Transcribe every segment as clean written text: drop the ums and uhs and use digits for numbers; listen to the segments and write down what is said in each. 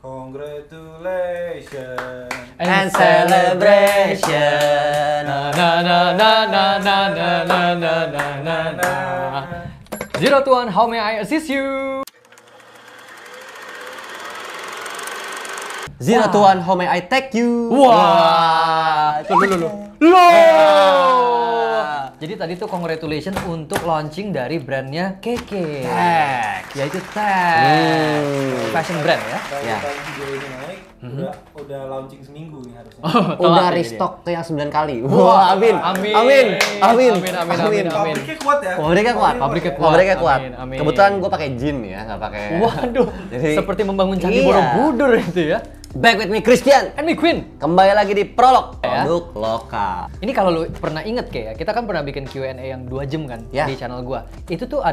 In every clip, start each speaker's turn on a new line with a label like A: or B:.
A: Congratulations
B: and celebration. Na na na na na na na na na na na. 021, how may I assist you?
C: 021, how may I tag you?
B: Wah. Jadi tadi tuh congratulations untuk launching dari brandnya Keke.
C: Tag.
B: Yaitu Tag. Fashion brand ya.
A: Kalau tahun video ini naik, udah launching seminggu nih harusnya.
C: Udah restock ke yang 9 kali.
B: Wah,
C: amin.
B: amin.
C: Amin. Amin.
B: Amin.
A: Pabriknya kuat ya?
C: Pabriknya kuat. Pabriknya kuat.
B: Amin.
C: Kebetulan gue pakai jin ya, nggak pakai.
B: Waduh,
C: Jadi-
B: seperti membangun candi
C: Iya.
B: Borobudur itu ya.
C: Back with me Christian.
B: And me Queen.
C: Kembali lagi di Prolog
B: Ya.
C: Produk Lokal.
B: Ini kalau lu pernah inget kayak kita kan pernah bikin Q&A yang 2 jam kan
C: Ya.
B: di channel gua. Itu tuh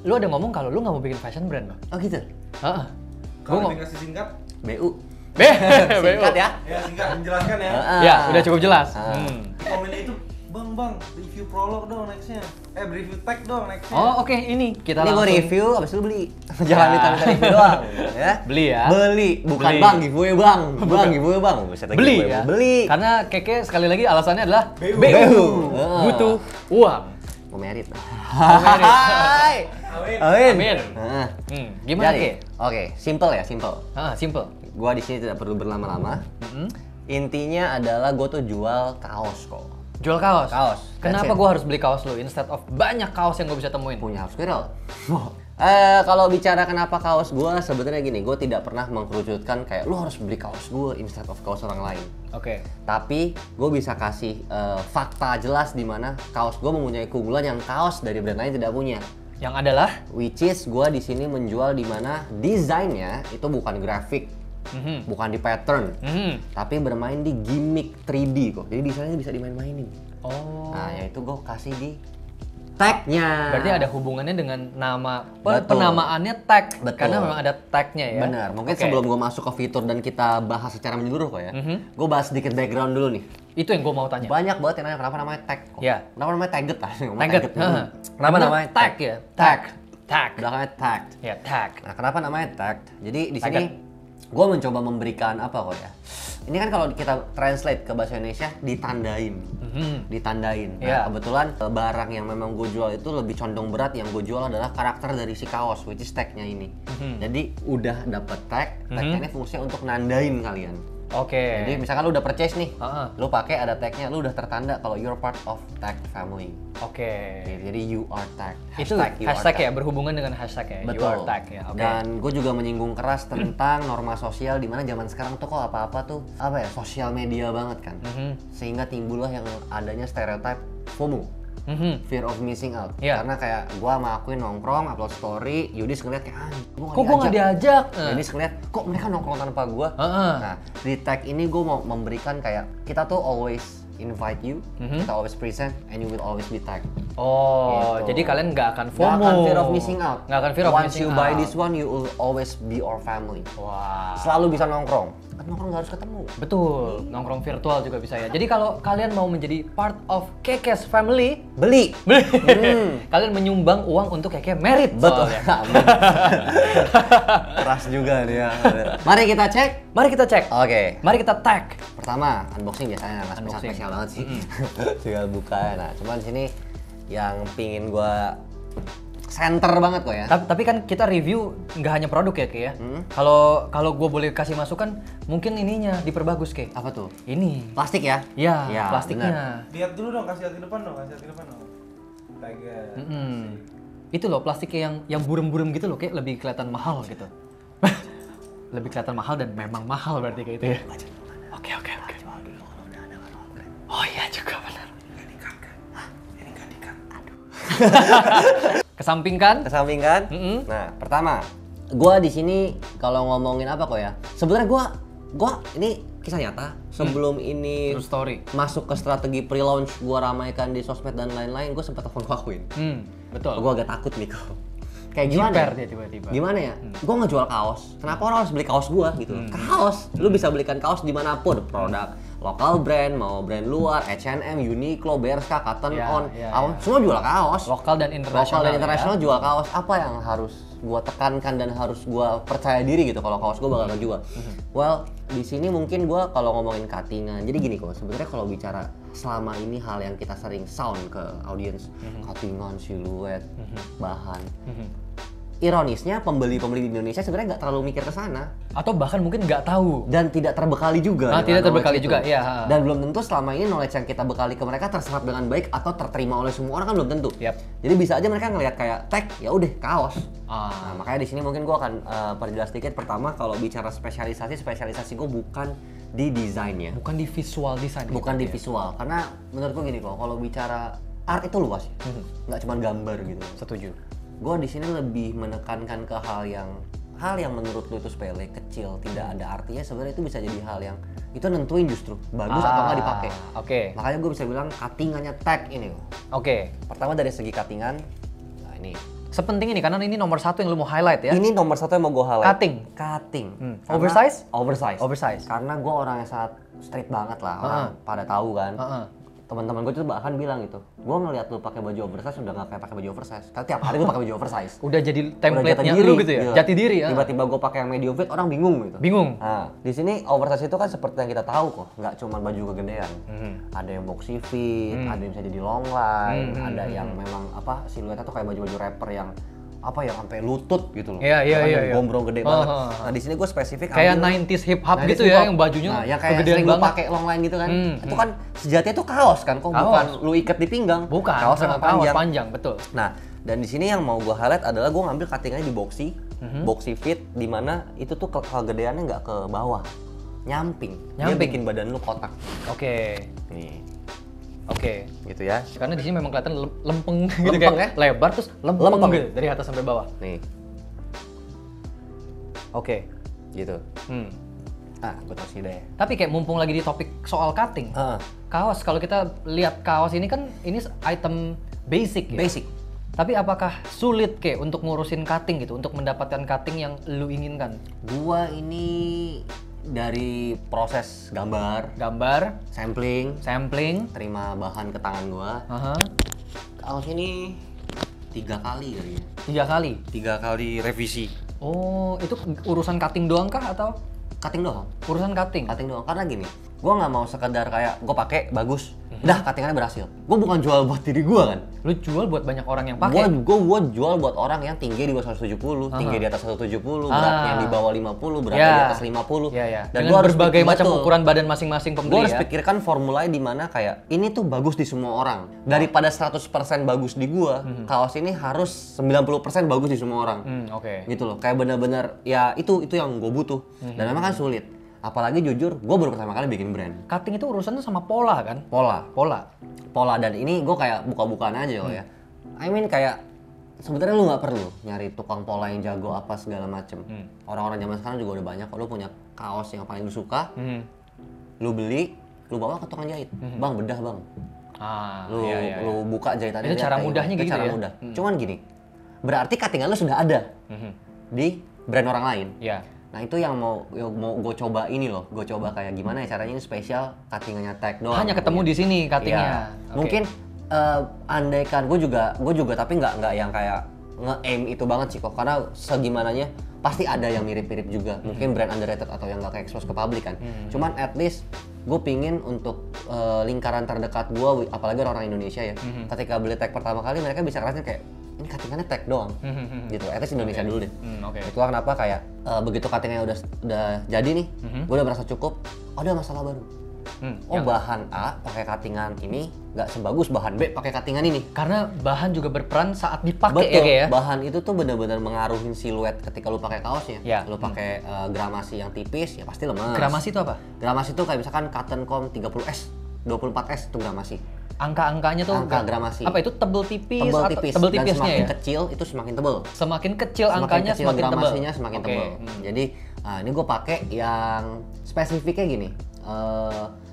B: lu ada ngomong kalau lu nggak mau bikin fashion brand loh.
C: Oh gitu.
B: Heeh.
A: Kalau dikasih singkat,
C: BU.
B: Singkat
C: ya.
A: ya singkat menjelaskan ya.
B: Ya, udah cukup jelas.
A: Komennya itu, bang, review prolog dong nextnya. Review tag dong nextnya.
B: Oh, oke, ini kita
C: Ini gue
B: langsung
C: review, abis itu beli. Jangan minta review doang. Ya.
B: Beli ya.
C: Beli, bukan
B: Beli.
C: bang, giveaway bang. Bang, giveaway bang. Buset,
B: beli
C: giveaway.
B: ya.
C: Beli.
B: Karena Keke sekali lagi alasannya adalah
A: BU.
B: BU.
C: Heeh.
B: Butuh uang.
C: Mau merit.
B: merit.
C: Hai.
A: Amin.
B: Amin.
C: Heeh.
B: Gimana,
C: Jadi,
B: Ke?
C: oke, simple ya, simple.
B: Simple.
C: Gua di sini tidak perlu berlama-lama. Intinya adalah gue tuh jual kaos kok.
B: Jual kaos.
C: Kaos.
B: Kenapa
C: That's it.
B: gua harus beli kaos lu instead of banyak kaos yang gue bisa temuin?
C: Punya house squirrel. Kalau bicara kenapa kaos gue, sebenarnya gini, gue tidak pernah mengkerucutkan kayak lu harus beli kaos gue instead of kaos orang lain.
B: Oke.
C: Tapi gue bisa kasih fakta jelas di mana kaos gue mempunyai keunggulan yang kaos dari brand lain tidak punya.
B: Yang adalah
C: Which is gue di sini menjual di mana desainnya itu bukan grafik, bukan di pattern, tapi bermain di gimmick 3D kok. Jadi desainnya bisa dimain-mainin.
B: Oh.
C: Nah, yaitu gue kasih di tagnya.
B: Berarti ada hubungannya dengan nama
C: Betul.
B: penamaannya tag.
C: Betul.
B: Karena memang ada tagnya ya.
C: Benar. Mungkin
B: Oke.
C: sebelum gue masuk ke fitur dan kita bahas secara menyeluruh kok ya, gue bahas sedikit background dulu nih.
B: Itu yang gue mau tanya.
C: Banyak banget yang nanya kenapa namanya tag kok.
B: Ya.
C: Kenapa namanya tagged lah?
B: Tagged.
C: Kenapa namanya
B: tag ya? Tag. Tag.
C: Belakangnya tagged.
B: Ya, tag.
C: Nah, kenapa namanya tagged? Jadi di sini
B: Tagged.
C: gue mencoba memberikan apa kok ya? Ini kan kalau kita translate ke bahasa Indonesia ditandain. Ditandain. Nah,
B: Ya.
C: kebetulan barang yang memang gue jual itu lebih condong berat. Yang gue jual adalah karakter dari si kaos, which is tagnya ini. Jadi udah dapet tag, tagnya ini fungsinya untuk nandain kalian.
B: Oke.
C: Jadi misalkan lu udah purchase nih,
B: Heeh.
C: lu pakai ada tagnya, lu udah tertanda kalau you're part of tagged family.
B: Oke.
C: Jadi you are tagged.
B: Itu
C: you are
B: hashtag ya,
C: tagged.
B: berhubungan dengan hashtag ya. You
C: Betul.
B: are tag ya. Oke.
C: Dan gue juga menyinggung keras tentang norma sosial di mana zaman sekarang tuh kok apa-apa tuh apa ya, sosial media banget kan. Sehingga timbullah yang adanya stereotype FOMO. Fear of missing out.
B: Iya.
C: Karena kayak gue sama Queen nongkrong, upload story, Yudis ngeliat kayak
B: Kok gue nggak diajak?
C: Yudis ngeliat kok mereka nongkrong tanpa gue.
B: Heeh.
C: Nah, di tag ini gue mau memberikan kayak kita tuh always invite you, kita always present, and you will always be tagged.
B: Oh,
C: Gitu.
B: jadi kalian nggak akan FOMO.
C: Nggak akan fear of missing out.
B: Nggak akan fear of
C: Once
B: missing
C: you
B: out.
C: buy this one, you will always be our family.
B: Wah.
C: Selalu bisa nongkrong. Kan nongkrong nggak harus ketemu.
B: Betul, nongkrong virtual juga bisa ya. Jadi kalau kalian mau menjadi part of Kekes family,
C: Beli.
B: kalian menyumbang uang untuk Keke merit.
C: Betul.
B: soalnya.
C: Amin. Keras juga dia. Mari kita cek.
B: Mari kita cek.
C: Oke.
B: Mari kita tag.
C: Pertama, unboxing biasanya nggak
B: Unboxing.
C: spesial banget sih. Tinggal buka ya. Nah, cuman sini yang pingin gua center banget kok ya.
B: Tapi kan kita review nggak hanya produk ya, Ke ya. Kalau gue boleh kasih masukan, mungkin ininya diperbagus, Ke.
C: Apa tuh?
B: Ini.
C: Plastik ya?
B: Ya,
C: Ya,
B: plastiknya.
A: Lihat dulu dong, kasih lihat ke depan dong, kasih lihat ke depan dong. Tagnya.
B: Itu loh plastiknya yang burem-burem gitu loh, kayak lebih kelihatan mahal gitu. Lebih kelihatan mahal dan memang mahal berarti kayak itu ya. Oke. Oh iya juga benar.
A: Ini kan dikat. Aduh.
B: Kesampingkan.
C: Kesampingkan. Nah, pertama, gua di sini kalau ngomongin apa kok ya? Sebenarnya gua ini kisah nyata. Sebelum ini
B: True story.
C: masuk ke strategi pre-launch, gua ramaikan di sosmed dan lain-lain, gua sempat telepon Queen.
B: Betul.
C: Gua agak takut nih kok. Kayak gimana?
B: Jiper
C: ya?
B: dia tiba-tiba.
C: Gimana ya? Gua ngejual kaos. Kenapa orang harus beli kaos gua gitu? Kaos. Lu bisa belikan kaos dimanapun. Produk lokal brand, mau brand luar, H&M, Uniqlo, Bershka, Cotton
B: Ya,
C: On,
B: ya,
C: Awon, semua jual kaos.
B: Lokal dan internasional.
C: Lokal dan internasional jual kaos. Apa yang harus gue tekankan dan harus gue percaya diri gitu kalau kaos gue bakal kejual. Well, di sini mungkin gue kalau ngomongin cuttingan, jadi gini kok, sebenarnya kalau bicara selama ini hal yang kita sering sound ke audiens, cuttingan, siluet, bahan. Ironisnya pembeli-pembeli di Indonesia sebenarnya nggak terlalu mikir ke sana.
B: Atau bahkan mungkin nggak tahu.
C: Dan tidak terbekali juga.
B: Tidak
C: dengan
B: terbekali
C: knowledge
B: juga,
C: itu.
B: iya.
C: Dan belum tentu selama ini knowledge yang kita bekali ke mereka terserap dengan baik atau terterima oleh semua orang kan belum tentu.
B: Yap.
C: Jadi bisa aja mereka ngelihat kayak tag, ya udah kaos.
B: Ah.
C: Nah, makanya di sini mungkin gue akan perjelas sedikit. Pertama kalau bicara spesialisasi gue bukan di desainnya.
B: Bukan di visual design.
C: Bukan
B: gitu,
C: di
B: ya?
C: visual. Karena menurut gue gini kok, kalau bicara art itu luas ya. Nggak cuma gambar gitu.
B: Setuju.
C: Gue di sini lebih menekankan ke hal yang menurut lu itu sepele, kecil, tidak ada artinya, sebenarnya itu bisa jadi hal yang itu nentuin justru bagus atau nggak dipakai.
B: Oke.
C: Makanya gue bisa bilang cuttingannya tag ini.
B: Oke.
C: Pertama dari segi cuttingan, nah ini.
B: Sepenting ini karena ini nomor satu yang lu mau highlight ya.
C: Ini nomor satu yang mau gue highlight.
B: Cutting.
C: Karena-
B: Oversize?
C: Oversize. Karena gue orang yang sangat street banget lah, orang pada tahu kan. Teman-teman gue tuh bahkan bilang gitu, gue ngeliat lu pakai baju oversize udah nggak kayak pakai baju oversize. Karena tiap hari gue pakai baju oversize.
B: Udah jadi
C: Udah
B: template-nya
C: jati
B: lu
C: diri,
B: gitu ya.
C: iya.
B: Jati diri ya.
C: Tiba-tiba gue pakai yang medium fit, orang bingung gitu.
B: Bingung.
C: Nah, di sini oversize itu kan seperti yang kita tahu kok, nggak cuma baju kegedean. Ada yang boxy fit, ada yang bisa jadi long line, ada yang memang apa siluetnya tuh kayak baju-baju rapper yang apa ya sampai lutut gitu loh.
B: Iya, iya,
C: Kan
B: iya,
C: yang
B: iya.
C: gombrong gede banget. Nah, di sini gue spesifik
B: Kayak
C: ambil
B: 90s hip hop
C: 90s
B: gitu
C: hip
B: ya
C: hop.
B: yang bajunya
C: nah, yang kayak
B: kegedean
C: sering lu
B: banget.
C: pakai long line gitu kan. Itu kan sejatinya tuh kaos kan, kok
B: Kaos.
C: bukan lu ikat di pinggang.
B: Bukan.
C: Kaos yang panjang.
B: betul.
C: Nah, dan di sini yang mau gue highlight adalah gue ngambil cuttingannya di boxy fit, di mana itu tuh kegedeannya nggak ke bawah, nyamping. Dia bikin badan lu kotak.
B: Oke.
C: Nih,
B: Oke.
C: gitu ya.
B: Karena di sini memang kelihatan lempeng gitu
C: Lempeng
B: kayak
C: ya?
B: lebar terus lempeng
C: Lempeng.
B: gitu dari atas sampai bawah.
C: Nih,
B: Oke.
C: gitu.
B: Hmm.
C: Ah, gue kasih deh.
B: Tapi kayak mumpung lagi di topik soal cutting. Kaos, kalau kita lihat kaos ini kan ini item basic ya.
C: Basic.
B: Tapi apakah sulit kayak untuk ngurusin cutting gitu, untuk mendapatkan cutting yang lu inginkan?
C: Gua ini dari proses gambar, sampling, terima bahan ke tangan gua. Kaos ini 3 kali kali ya.
B: 3 kali.
C: 3 kali revisi.
B: Oh, itu urusan cutting doang kah atau
C: Cutting doang.
B: urusan cutting?
C: Cutting doang. Karena gini, gua nggak mau sekedar kayak gua pakai bagus, udah cuttingannya berhasil. Gua bukan jual buat diri gua kan.
B: Lu jual buat banyak orang yang pakai.
C: Gua jual buat orang yang tinggi di bawah 170, tinggi di atas 170, beratnya di bawah 50, beratnya di atas 50.
B: Dan
C: Dan
B: dengan
C: gua harus
B: berbagai macam
C: betul.
B: ukuran badan masing-masing
C: Gue
B: pembeli
C: harus
B: ya.
C: pikirkan formulanya di mana kayak ini tuh bagus di semua orang. Daripada 100% bagus di gua, kaos ini harus 90% bagus di semua orang.
B: Oke.
C: Gitu loh. Kayak bener-bener ya itu yang gue butuh. Dan memang kan sulit. Apalagi jujur, gue baru pertama kali bikin brand.
B: Cutting itu urusannya sama pola kan?
C: Pola dan ini gue kayak buka-bukaan aja ya. I mean kayak sebenarnya lu nggak perlu nyari tukang pola yang jago apa segala macem. Orang-orang zaman sekarang juga udah banyak. Kalau lu punya kaos yang paling lu suka, lu beli, lu bawa ke tukang jahit. Bang, bedah bang. Lu buka jahitannya.
B: Itu cara mudahnya
C: itu
B: gitu
C: cara
B: ya?
C: mudah. Cuman gini, berarti cuttingan lu sudah ada di brand orang lain.
B: Iya.
C: Nah itu yang mau gue coba ini loh, gue coba kayak gimana ya caranya ini spesial cuttingannya tag doang.
B: Hanya ketemu di sini cuttingnya.
C: Iya. Mungkin andaikan gue juga tapi nggak yang kayak nge-aim itu banget sih kok, karena segimananya pasti ada yang mirip-mirip juga. Mungkin brand underrated atau yang nggak ke-expose ke publik kan. Cuman at least gue pingin untuk lingkaran terdekat gue, apalagi orang Indonesia ya, ketika beli tag pertama kali mereka bisa ngerasain kayak ini cuttingannya tag doang, gitu. At least Indonesia dulu deh. Itulah kenapa kayak begitu cuttingnya udah jadi nih, gue udah merasa cukup. Ada masalah baru. Bahan A pakai cuttingan ini nggak sebagus bahan B pakai cuttingan ini.
B: Karena bahan juga berperan saat dipakai
C: Betul,
B: ya kayak ya.
C: bahan itu tuh benar-benar mengaruhin siluet ketika lu pakai kaosnya.
B: Ya.
C: Lu pakai gramasi yang tipis ya pasti lemas.
B: Gramasi itu apa?
C: Gramasi itu kayak misalkan cotton com 30S, 24S itu gramasi.
B: Angka-angkanya tuh
C: Angka gramasi.
B: Apa itu tebel tipis?
C: Tebel
B: atau
C: tipis.
B: Tebel
C: Dan
B: tipisnya
C: semakin
B: ya.
C: kecil itu semakin tebel.
B: Semakin kecil angkanya
C: kecil
B: semakin tebel.
C: gramasinya semakin
B: Oke.
C: tebel. Jadi ini gue pakai yang spesifiknya gini.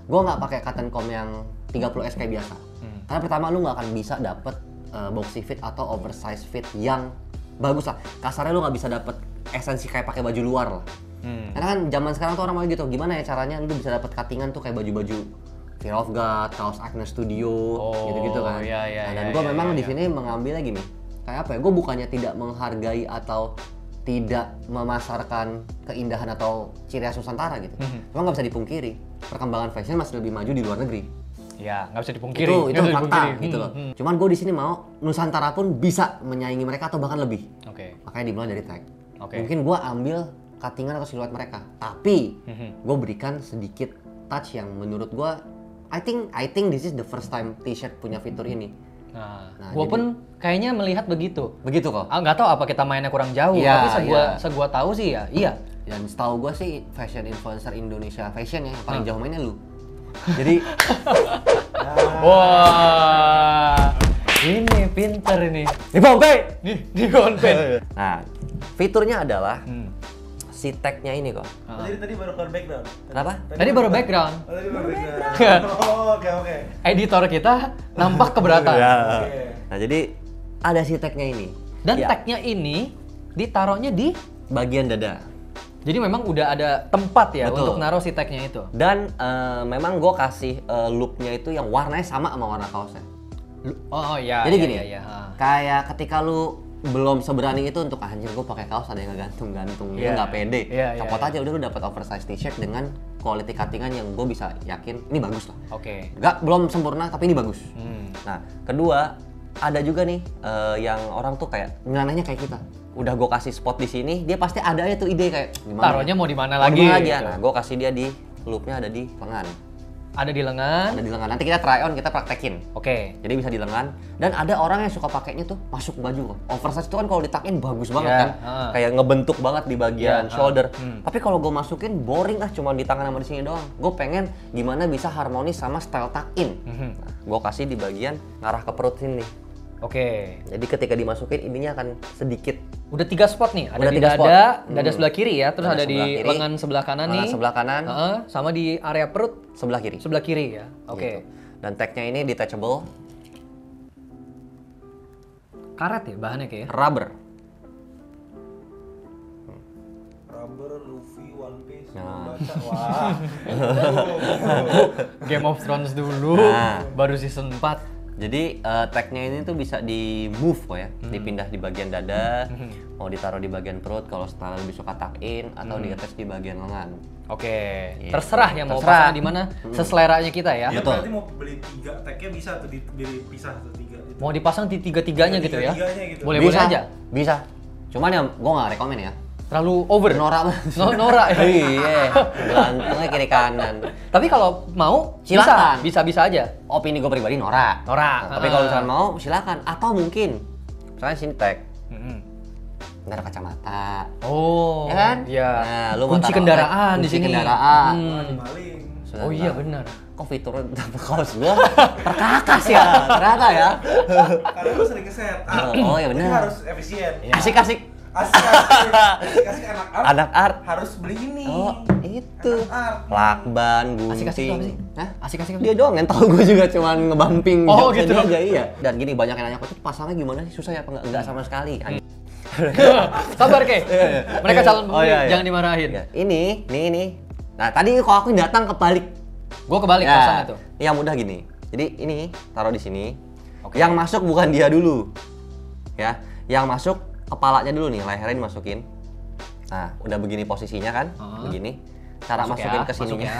C: Gue nggak pakai cotton com yang 30S kayak biasa. Karena pertama lu nggak akan bisa dapet boxy fit atau oversize fit yang bagus lah. Kasarnya lu nggak bisa dapet esensi kayak pakai baju luar lah. Karena kan zaman sekarang tuh orang mau gitu. Gimana ya caranya lu bisa dapet cuttingan tuh kayak baju-baju Fear of God, kaos Acne Studio, gitu-gitu kan.
B: Iya,
C: Nah, dan gue memang di sini mengambilnya gini. kayak apa ya? Gue bukannya tidak menghargai atau tidak memasarkan keindahan atau ciri khas Nusantara gitu. Cuma nggak bisa dipungkiri, perkembangan fashion masih lebih maju di luar negeri.
B: Ya, nggak bisa dipungkiri.
C: Itu
B: Nggak bisa
C: fakta
B: dipungkiri.
C: gitu loh. Cuman gue di sini mau Nusantara pun bisa menyaingi mereka atau bahkan lebih.
B: Oke.
C: Makanya dimulai dari tag.
B: Oke.
C: Mungkin gue ambil cuttingan atau siluet mereka, tapi gue berikan sedikit touch yang menurut gue, I think this is the first time t-shirt punya fitur ini.
B: Nah, gue pun kayaknya melihat begitu.
C: Begitu kok.
B: Nggak tahu apa kita mainnya kurang jauh,
C: Iya,
B: tapi
C: iya.
B: segua tahu sih ya, iya.
C: Dan setahu gue sih fashion influencer Indonesia fashion ya yang paling jauh mainnya lu. Jadi
B: Wah, ini pinter ini.
C: di pompe.
B: Di konten.
C: Nah, fiturnya adalah si tag-nya ini kok.
A: Tadi baru keluar background.
C: Kenapa?
B: Tadi baru background.
A: Oh, tadi baru background. Oh, oke.
B: Editor kita nampak keberatan.
A: Oke.
C: Nah, jadi ada si tag-nya ini.
B: Dan
C: Ya,
B: tagnya ini ditaruhnya di,
C: bagian dada.
B: jadi memang udah ada tempat ya
C: Betul.
B: untuk naruh si tagnya itu.
C: Dan memang gue kasih looknya itu yang warnanya sama warna kaosnya.
B: Oh iya.
C: Jadi
B: iya,
C: gini,
B: iya, iya.
C: kayak ketika lu belum seberani itu untuk anjir gue pakai kaos ada yang ngegantung-gantung,
B: Iya.
C: lu nggak pede.
B: Iya, iya,
C: Copot
B: iya.
C: aja udah lu dapat oversize t-shirt dengan quality cuttingan yang gue bisa yakin ini bagus lah.
B: Oke.
C: Belum sempurna tapi ini bagus.
B: Hmm.
C: Nah, kedua ada juga nih yang orang tuh kayak nyelenehnya kayak kita. Udah gue kasih spot di sini, dia pasti ada aja tuh ide kayak gimana.
B: Taruhnya mau di mana
C: Mau
B: lagi?
C: di mana lagi ya?
B: gitu.
C: Nah, gue kasih dia di loopnya ada di lengan.
B: Ada di lengan.
C: Ada di lengan. Nanti kita try on, kita praktekin.
B: Oke.
C: Jadi bisa di lengan. Dan ada orang yang suka pakainya tuh masuk baju kok. Oversize itu kan kalau ditakin bagus banget
B: Iya,
C: kan. Kayak ngebentuk banget di bagian
B: Iya,
C: shoulder. Tapi kalau gue masukin boring cuma di tangan sama di sini doang. Gue pengen gimana bisa harmonis sama style tuck-in. Nah, gue kasih di bagian ngarah ke perut sini.
B: Oke.
C: Jadi ketika dimasukin ininya akan sedikit
B: Udah 3 spot nih. Ada
C: Udah
B: di
C: 3 spot.
B: dada sebelah kiri ya, terus
C: Dada
B: ada di
C: sebelah kiri,
B: lengan sebelah kanan
C: lengan
B: nih.
C: sebelah kanan,
B: Heeh, sama di area perut
C: sebelah kiri.
B: sebelah kiri ya. Oke.
C: Gitu. Dan tagnya ini detachable,
B: Karet ya bahannya kayak.
C: rubber.
A: Rubber, Luffy, One Piece,
C: Nah.
A: baca. Wah.
B: Game of Thrones dulu,
C: Nah.
B: baru season 4.
C: Jadi tagnya ini tuh bisa di move kok ya, dipindah di bagian dada, mau ditaruh di bagian perut kalau style lebih suka tuck in atau di attach di bagian lengan.
B: Oke.
C: Gitu.
B: Terserah yang mau
C: Terserah.
B: pasang di mana, seseleranya kita ya.
A: Dia
C: Betul.
A: berarti mau beli 3 tagnya bisa tuh beli pisah tuh 3 itu.
B: Mau dipasang di tiga-tiganya gitu ya.
A: Tiga-tiganya gitu.
B: Boleh-boleh aja.
C: Bisa. Cuman ya gue nggak rekomen ya.
B: Terlalu over.
C: Norak banget.
B: Norak ya.
C: Iya, gelantungnya kiri kanan.
B: Tapi kalau mau
C: Silakan.
B: bisa aja.
C: Opini gue pribadi norak.
B: Norak.
C: Nah, tapi kalau misalkan mau silakan. Atau mungkin, misalnya sini tag,
B: Mm-mm.
C: nggak ada kacamata.
B: Oh,
C: Ya kan?
B: Iya.
C: Nah, lu mau
B: Kunci
C: taruh
B: kendaraan
C: kunci
B: di sini.
C: kendaraan.
A: Wah, dimaling.
C: Sudah
B: Oh iya
C: tahu.
B: benar.
C: Kok fiturnya kaos gua terkakas ya, ternyata ya.
A: Karena lu sering ngeset.
C: Oh, iya
A: Jadi
C: benar.
A: harus efisien.
C: Asik-asik.
A: Asik anak art.
C: Anak art.
A: Harus beli ini.
C: Oh, itu.
A: Anak art.
C: Lakban,
B: Asik-asik itu apa
C: gunting.
B: sih?
C: Hah?
B: Asik-asik apa
C: Dia doang yang tahu gue juga cuman ngebumping
B: Oh,
C: jokesnya
B: gitu.
C: dia aja, iya. Dan gini banyak yang nanya, kok tuh pasangnya gimana sih? Susah ya apa enggak sama sekali?
B: Sabar Ke. Mereka calon
C: Oh,
B: pembeli,
C: iya, iya.
B: jangan dimarahin.
C: Ya, ini. Nah, tadi kok aku datang kebalik.
B: Gue kebalik pasang itu.
C: Yang mudah gini. Jadi ini taruh di sini.
B: Oke.
C: Yang masuk bukan dia dulu. Ya, yang masuk kepalanya dulu nih, lehernya dimasukin. Nah, udah begini posisinya kan? Begini. Cara
B: Masuk
C: masukin
B: ya,
C: ke sininya.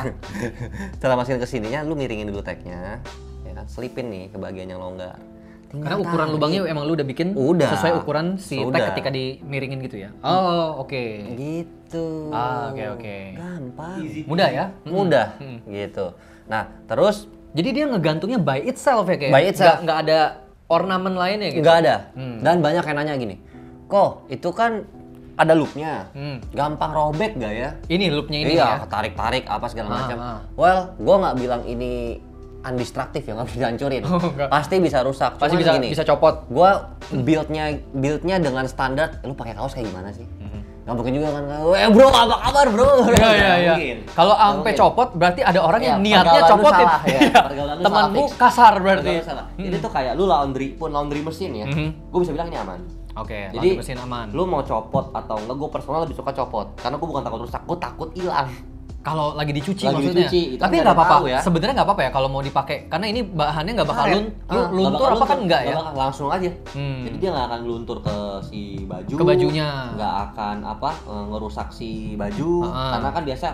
C: Cara masukin ke sininya lu miringin dulu tagnya. Ya kan? Selipin nih ke bagian yang longgar. Tinggal
B: Karena ukuran
C: tarik.
B: lubangnya emang lu udah bikin
C: Udah.
B: sesuai ukuran si
C: Sudah.
B: tag ketika dimiringin gitu ya. Oh, oke.
C: Gitu.
B: Oke.
C: Gampang.
A: Easy.
B: Mudah ya?
C: Mudah. Gitu. Nah, terus
B: Jadi dia ngegantungnya by itself ya kayak.
C: By itself.
B: Nggak ada ornamen lainnya gitu.
C: nggak ada. Dan banyak yang nanya gini, kok itu kan ada loopnya, gampang robek gak ya?
B: Ini loopnya ini
C: Iya,
B: ya.
C: tarik-tarik apa segala macam.
B: ah.
C: Well, gua nggak bilang ini undestructive ya, nggak bisa dihancurin.
B: Oh, nggak.
C: Pasti bisa rusak.
B: Pasti
C: Cuman
B: bisa copot.
C: Gua buildnya dengan standar, lu pakai kaos kayak gimana sih? Nggak mungkin juga kan, bro apa kabar bro?
B: Iya
C: Nggak
B: iya iya.
C: mungkin.
B: Kalau
C: Nggak
B: sampai
C: mungkin.
B: copot berarti ada orang yang
C: Iya,
B: niatnya
C: pergaulan lu
B: copotin.
C: salah, ya.
B: Iya.
C: Pergaulan lu
B: Temanmu
C: salah, fix.
B: kasar berarti.
C: Pergaulan salah. Jadi tuh kayak lu laundry mesin ya, gue bisa bilang ini aman.
B: Oke,
C: Jadi
B: mesin aman.
C: lu mau copot atau enggak, gue personal lebih suka copot karena gue bukan takut rusak, gue takut hilang.
B: Kalau lagi dicuci
C: Lagi
B: maksudnya.
C: dicuci, itu
B: Tapi
C: nggak
B: nggak
C: ada
B: apa-apa.
C: tahu ya.
B: Sebenarnya nggak apa-apa ya kalau mau dipakai karena ini bahannya nggak bakal
C: Karet.
B: luntur apa kan enggak ya?
C: Nggak bakal, langsung aja.
B: Hmm.
C: Jadi dia nggak akan luntur ke si baju.
B: Ke bajunya.
C: Nggak akan ngerusak si baju. Karena kan biasa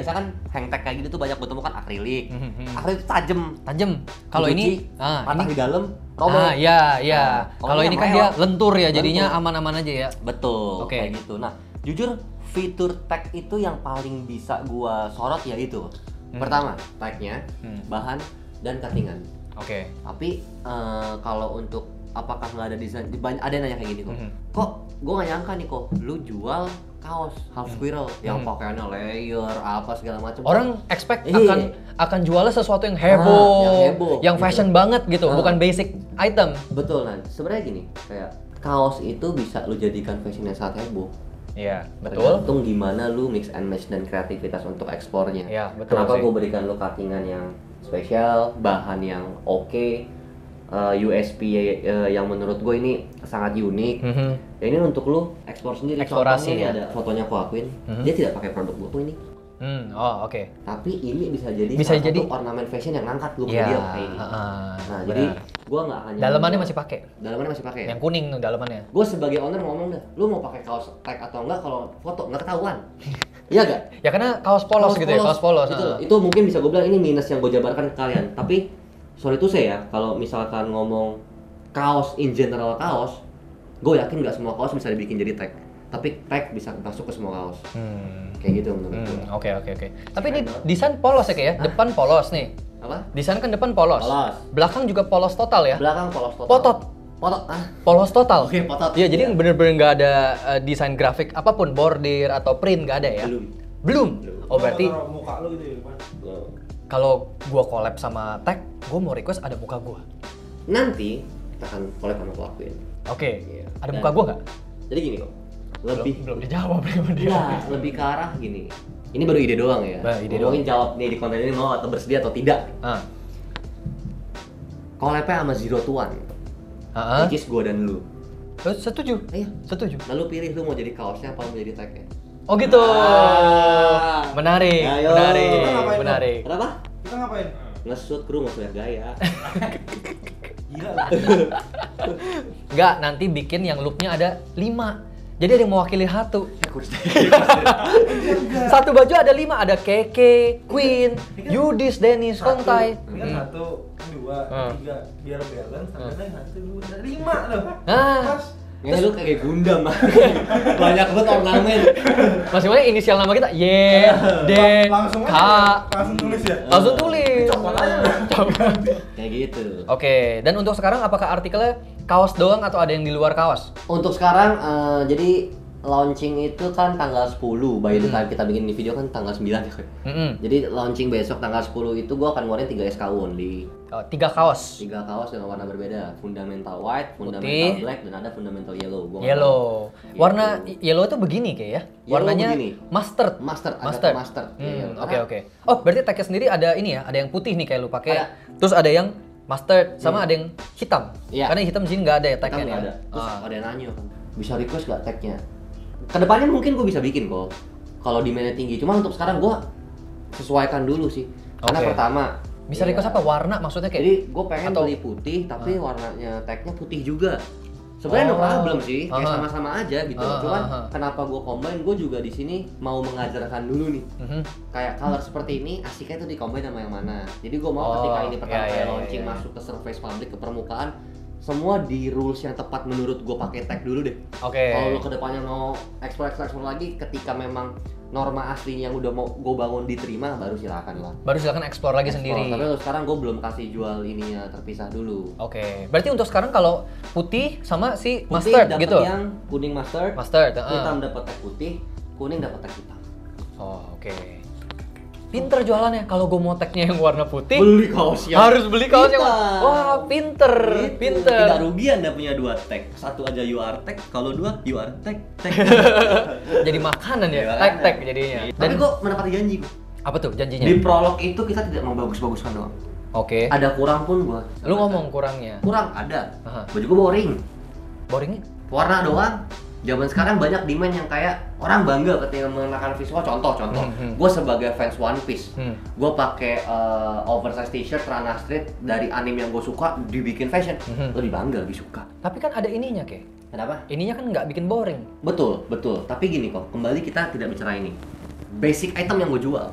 C: kan hang tag kayak gitu tuh banyak gue temukan akrilik. Akrilik itu tajam.
B: Tajam. Kalau ini
C: patah
B: ini
C: di dalam, robek.
B: ya.
C: Nah,
B: Kalau ini kan dia lentur ya, jadinya aman-aman aja ya.
C: Betul,
B: Oke.
C: kayak gitu. Nah, jujur fitur tag itu yang paling bisa gua sorot ya itu. Pertama, tagnya, bahan dan cuttingan.
B: Oke.
C: Tapi kalau untuk apakah nggak ada desain, ada yang nanya kayak gini kok. Kok gua nggak nyangka nih kok, lu jual kaos half squirrel yang pakaiannya layer apa segala macam.
B: Orang expect
C: Iya.
B: akan jualnya sesuatu yang heboh,
C: yang heboh,
B: yang
C: gitu.
B: fashion banget gitu, bukan basic item.
C: Betul, nah sebenarnya gini, kayak kaos itu bisa lu jadikan fashion yang sangat heboh.
B: Iya, betul.
C: Tergantung gimana lu mix and match dan kreativitas untuk ekspornya.
B: Iya, betul
C: Kenapa
B: sih.
C: gue berikan lu cuttingan yang spesial, bahan yang oke, USP yang menurut gue ini sangat unik. Ya ini untuk lu ekspor sendiri.
B: Eksplorasi,
C: Contohnya ini
B: ya.
C: ada fotonya aku akuin. Dia tidak pakai produk gue ini.
B: Oh, oke.
C: Tapi ini bisa jadi
B: Bisa
C: salah
B: jadi
C: satu ornamen fashion yang ngangkat gue
B: Iya,
C: dia kayak ini. Nah, jadi gue nggak hanya
B: dalamannya masih pakai.
C: dalamannya masih pakai.
B: Yang kuning tuh dalamannya.
C: Gue sebagai owner ngomong dah, lu mau pakai kaos tag atau enggak kalau foto nggak ketahuan. Iya gak?
B: Ya karena kaos polos gitu ya, kaos polos.
C: Itu mungkin bisa gue bilang ini minus yang gue jabarkan ke kalian. Tapi sorry tuh saya ya, kalau misalkan ngomong kaos in general kaos, gue yakin nggak semua kaos bisa dibikin jadi tag. Tapi tag bisa masuk ke semua kaos. Kayak gitu menurut gue.
B: Oke. Tapi ini desain polos ya kayak ya? Depan polos nih.
C: Apa?
B: Desain kan depan polos.
C: Polos.
B: Belakang juga polos total ya?
C: Belakang polos total.
B: Potot. Polos total.
C: Oke, potot.
B: Iya, jadi bener-bener nggak ada desain grafik apapun, bordir atau print nggak ada ya? Belum. Oh berarti
A: Taruh muka lu gitu ya depan.
B: kalau gua collab sama tag, gua mau request ada muka gua.
C: Nanti kita akan collab sama gue lakuin.
B: Oke.
C: Iya.
B: Ada
C: Dan-
B: muka gua nggak?
C: Jadi gini kok.
B: Belum dijawab sama dia.
C: Iya, lebih ke arah gini. Ini baru ide doang ya.
B: Ide
C: Mungkin jawab nih di konten ini mau atau bersedia atau tidak. Collab-nya sama Zero to One. Which is gue dan lu.
B: Setuju.
C: Iya.
B: Setuju.
C: Lalu pilih lu mau jadi kaosnya apa mau jadi tag-nya.
B: Oh gitu.
C: Ah.
B: Menarik.
C: Ayo.
A: Kita ngapain,
B: Menarik.
C: Kenapa?
A: Kita ngapain?
C: Nge-shoot kru mau banyak gaya.
A: Gila lah.
B: Enggak, nanti bikin yang looknya ada 5. Jadi ada yang mewakili satu. Satu baju ada 5, ada Keke, Queen, Yudis, Dennis, Kontai.
A: Ini kan 1, 2, 3, biar balance. Tapi yang 1, 2, 5 loh.
B: Ah.
A: Pas.
C: Ini lu kayak Gundam. Banyak banget ornamen.
B: Masing-masing inisial nama kita Y, D,
A: Langsung
B: K.
A: aja. Langsung tulis ya.
B: Langsung tulis.
A: Copot aja lah.
C: Kayak gitu.
B: Oke, dan untuk sekarang apakah artikelnya kaos doang atau ada yang di luar kaos?
C: Untuk sekarang jadi launching itu kan tanggal 10. By the time kita bikin ini video kan tanggal 9 ya. Jadi launching besok tanggal 10 itu gua akan ngeluarin 3 SKU only.
B: 3 kaos.
C: 3 kaos dengan warna berbeda, fundamental white, fundamental
B: Putih.
C: black, dan ada fundamental yellow. Gua nggak
B: Yellow.
C: tahu.
B: Warna
C: Gitu.
B: yellow itu begini kayak ya?
C: Yellow
B: Warnanya
C: begini.
B: mustard.
C: Mustard, ada
B: Mustard.
C: ke mustard. Iya.
B: Oke. Oh, berarti tagnya sendiri ada ini ya? Ada yang putih nih kayak lu pakai.
C: Ada.
B: Terus ada yang mustard sama ada yang hitam.
C: Iya.
B: Karena yang hitam di sini nggak ada ya
C: Kita
B: tagnya
C: nggak
B: ya?
C: ada. Terus ada yang nanya kan, bisa request gak tagnya? Kedepannya mungkin gue bisa bikin kok, kalau demandnya tinggi. Cuma untuk sekarang gue sesuaikan dulu sih. Karena
B: Oke.
C: pertama
B: Bisa
C: ya,
B: request apa? Warna maksudnya kayak?
C: Jadi gue pengen
B: atau-
C: beli putih, tapi warnanya tagnya putih juga. Sebenarnya no
B: Oh.
C: problem sih, kayak
B: Aha.
C: sama-sama aja gitu.
B: Aha,
C: Cuman
B: aha.
C: kenapa gue combine? Gue juga di sini mau mengajarkan dulu nih. Kayak color seperti ini, asiknya tuh di combine sama yang mana. Jadi gue mau
B: Oh,
C: ketika ini pertama
B: iya,
C: kali
B: iya,
C: launching
B: iya.
C: masuk ke surface public, ke permukaan, semua di rules yang tepat menurut gue pakai tag dulu deh.
B: Oke.
C: Kalau lo kedepannya mau explore lagi, ketika memang norma asli yang udah mau gue bangun diterima, baru silakan lah.
B: Baru silakan explore lagi
C: Explore.
B: sendiri.
C: Tapi lo sekarang gue belum kasih jual ininya terpisah dulu.
B: Oke. Berarti untuk sekarang kalau putih sama si
C: Putih
B: mustard
C: dapet
B: gitu.
C: yang kuning mustard,
B: Mustard.
C: hitam dapat tag putih, kuning dapat tag hitam.
B: Oh, oke. Pinter jualannya. Kalau gue mau tagnya yang warna putih,
C: Beli kaos
B: harus beli kaos yang
C: hitam.
B: wah, pinter,
C: Gitu.
B: pinter.
C: Tidak rugi Anda punya 2 tag. Satu aja you are tag, kalau 2 you are tag.
B: Jadi makanan ya,
C: Jadi makanan.
B: tag-tag jadinya.
C: Tapi kok menepati janji gua.
B: apa tuh janjinya?
C: Di prolog itu kita tidak membagus-baguskan doang.
B: Oke.
C: Ada kurang pun gua.
B: Lu ngomong kurangnya.
C: Kurang ada.
B: Aha.
C: Baju gua boring.
B: Boringnya?
C: Warna doang. Zaman sekarang banyak demand yang kayak orang bangga ketika mengenakan visual. Contoh, gue sebagai fans One Piece, gue pakai oversize t-shirt Rana Street dari anime yang gue suka dibikin fashion, lebih bangga, lebih suka.
B: Tapi kan ada ininya, Ke.
C: Kenapa?
B: Ininya kan nggak bikin boring.
C: Betul. Tapi gini kok, kembali kita tidak bicara ini. Basic item yang gue jual.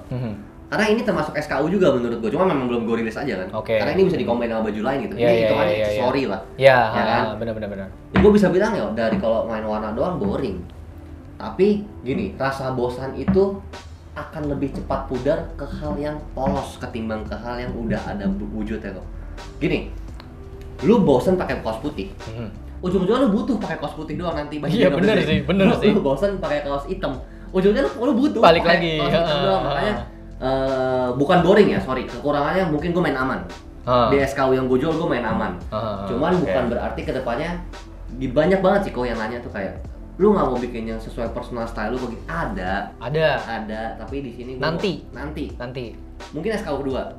C: Karena ini termasuk SKU juga menurut gue, cuma memang belum gue rilis aja kan.
B: Oke.
C: Karena ini bisa dikombin sama baju lain gitu.
B: Iya,
C: Ini
B: iya,
C: hitungannya
B: iya, iya.
C: accessory lah.
B: Iya,
C: Ya kan?
B: benar.
C: Ya gue bisa bilang ya dari kalau main warna doang boring. Tapi gini, rasa bosan itu akan lebih cepat pudar ke hal yang polos ketimbang ke hal yang udah ada wujudnya kok. Gini, lu bosan pakai kaos putih. Ujung-ujungnya lu butuh pakai kaos putih doang nanti baju.
B: Iya, bener sih.
C: Lu bosan pakai kaos hitam. Ujungnya lu butuh
B: Balik
C: pakai
B: lagi.
C: kaos hitam doang. Makanya bukan boring ya, sorry. Kekurangannya mungkin gue main aman. Di SKU yang gue jual gue main aman. Cuman bukan berarti kedepannya banyak banget sih kok yang nanya tuh kayak lu nggak mau bikin yang sesuai personal style lu begitu. Ada, tapi di sini
B: Nanti.
C: Mungkin SKU kedua.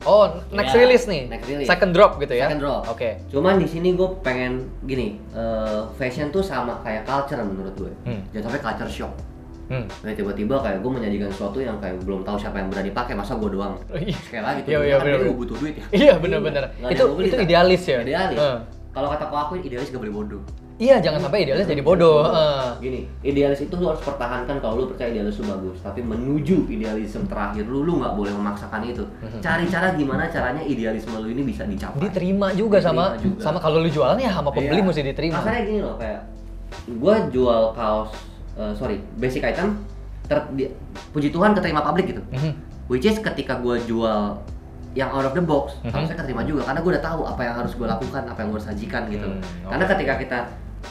B: Oh, next release nih.
C: Next release.
B: Second drop gitu ya.
C: Second drop.
B: Oke.
C: Cuman di sini gue pengen gini, fashion tuh sama kayak culture menurut gue. Jangan sampai culture shock. Nah, tiba-tiba kayak gue menyajikan sesuatu yang kayak belum tahu siapa yang berani pakai, masa gue doang. Sekali lagi tuh,
B: Iya,
C: kan
B: bener.
C: gue butuh duit ya.
B: Iya, benar. Itu idealis ya.
C: Idealis. Kalau kata aku idealis gak boleh bodoh.
B: Iya, jangan sampai idealis jadi bodoh.
C: Gini, idealis itu lu harus pertahankan kalau lu percaya idealis lu bagus. Tapi menuju idealisme terakhir lu nggak boleh memaksakan itu. Cari cara gimana caranya idealisme lu ini bisa dicapai.
B: Diterima juga sama kalau lu jualan ya sama pembeli mesti diterima.
C: Makanya gini loh, kayak gua jual kaos, basic item, puji Tuhan keterima publik gitu. Which is ketika gua jual yang out of the box, harusnya keterima juga karena gue udah tahu apa yang harus gue lakukan, apa yang gue sajikan gitu. Karena ketika kita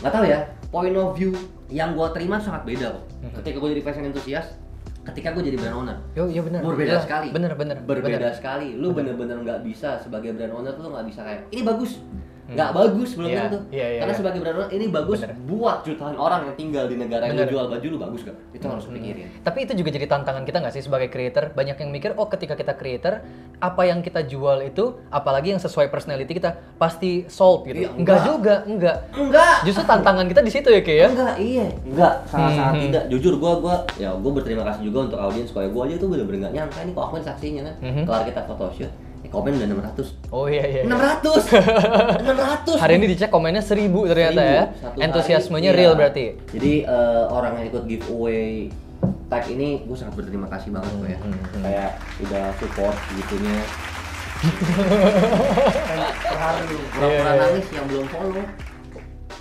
C: nggak tahu ya, point of view yang gue terima sangat beda kok. Ketika gue jadi fashion enthusiast, ketika gue jadi brand owner,
B: iya benar.
C: berbeda sekali.
B: Berbeda
C: sekali. Lu bener-bener nggak bisa sebagai brand owner tuh nggak bisa kayak ini bagus. Nggak bagus belum tentu. Karena sebagai brand owner ini bagus buat jutaan orang yang tinggal di negara yang jual baju lu bagus gak? Itu harus pikirin.
B: Tapi itu juga jadi tantangan kita nggak sih sebagai creator? Banyak yang mikir, oh ketika kita creator, apa yang kita jual itu, apalagi yang sesuai personality kita, pasti sold gitu. Enggak juga. Justru tantangan kita di situ ya, Ki ya?
C: Enggak, sangat tidak. Jujur gua berterima kasih juga untuk audiens, kayak gua aja tuh bener-bener nggak nyangka ini kok aku saksinya kan. Kelar kita photoshoot, komen udah 600.
B: Oh iya.
C: 600.
B: Hari ini dicek komennya 1000 ternyata ya. Entusiasmenya real berarti.
C: Jadi orang yang ikut giveaway tag ini gue sangat berterima kasih banget kok ya. Kayak udah support gitunya. Pura-pura nangis yang belum follow.